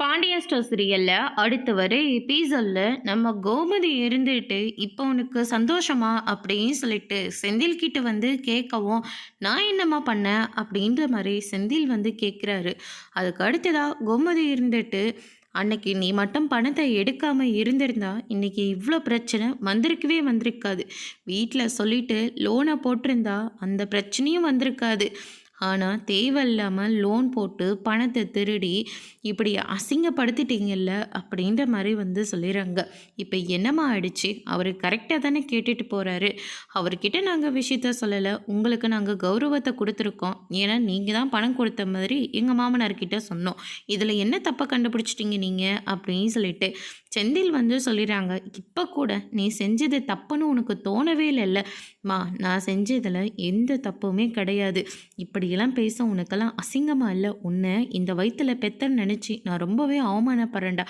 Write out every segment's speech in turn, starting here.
Pandian store சீரியல்ல அடுத்து வர எபிசோட்ல நம்ம கோமதி இருந்துட்டு இப்போ உனக்கு சந்தோஷமா அப்படின்னு சொல்லிட்டு செந்தில் கிட்ட வந்து கேட்கவும், நான் என்னம்மா பண்ணேன் அப்படின்ற மாதிரி செந்தில் வந்து கேட்குறாரு. அதுக்கு அடுத்ததா கோமதி இருந்துட்டு, அன்னைக்கு நீ மட்டும் பணத்தை எடுக்காம இருந்திருந்தா இன்னைக்கு இவ்வளோ பிரச்சனை வந்திருக்கவே வந்திருக்காது. வீட்டில் சொல்லிட்டு லோனை போட்டிருந்தா அந்த பிரச்சனையும் வந்திருக்காது. ஆனால் தேவையில்லாமல் லோன் போட்டு பணத்தை திருடி இப்படி அசிங்கப்படுத்திட்டீங்கல்ல அப்படின்ற மாதிரி வந்து சொல்லிடுறாங்க. இப்போ என்னம்மா ஆயிடுச்சு? அவர் கரெக்டாக தானே கேட்டுட்டு போகிறாரு. அவர்கிட்ட நாங்கள் விஷயத்த சொல்லலை, உங்களுக்கு நாங்கள் கௌரவத்தை கொடுத்துருக்கோம். ஏன்னா நீங்கள் தான் பணம் கொடுத்த மாதிரி எங்கள் மாமனார்கிட்ட சொன்னோம். இதில் என்ன தப்பை கண்டுபிடிச்சிட்டிங்க நீங்கள் அப்படின்னு சொல்லிட்டு செந்தில் வந்து சொல்லிடுறாங்க. இப்போ கூட நீ செஞ்சது தப்புன்னு உனக்கு தோணவே இல்லைல்ல மா, நான் செஞ்சதில் எந்த தப்புமே கிடையாது. இப்படியெல்லாம் பேச உனக்கெல்லாம் அசிங்கமாக இல்லை? உன்னை இந்த வயிற்றுல பெத்தன்னு நினச்சி நான் ரொம்பவே அவமானப்படுறேன்டா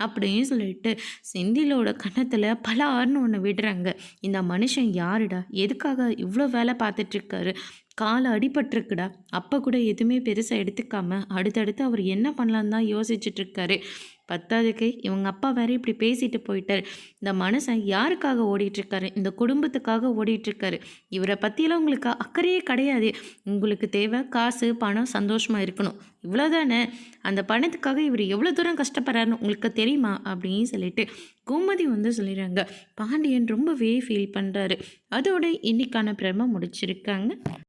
அப்படின்னு சொல்லிட்டு செந்திலோட கன்னத்தில் பல ஆறுன்னு ஒன்று விடுறாங்க. இந்த மனுஷன் யாருடா? எதுக்காக இவ்வளோ வேலை பார்த்துட்ருக்காரு? காலை அடிபட்டிருக்குடா. அப்போ கூட எதுவுமே பெருசாக எடுத்துக்காம அடுத்தடுத்து அவர் என்ன பண்ணலான்னு தான் யோசிச்சுட்ருக்காரு. பத்தாவதுக்கு இவங்க அப்பா வேற இப்படி பேசிட்டு போயிட்டார். இந்த மனுஷன் யாருக்காக ஓடிட்டுருக்காரு? இந்த குடும்பத்துக்காக ஓடிட்டுருக்காரு. இவரை பற்றியெல்லாம் உங்களுக்கு அக்கறையே கிடையாது. உங்களுக்கு தேவை காசு, பணம், சந்தோஷமாக இருக்கணும், இவ்வளோதானே. அந்த பணத்துக்காக இவர் எவ்வளோ தூரம் கஷ்டப்படுறாருன்னு உங்களுக்கு தெரியுமா அப்படின்னு சொல்லிட்டு கோமதி வந்து சொல்லிடுறாங்க. பாண்டியன் ரொம்பவே ஃபீல் பண்ணுறாரு. அதோட இன்னைக்கான பிரம முடிச்சிருக்காங்க.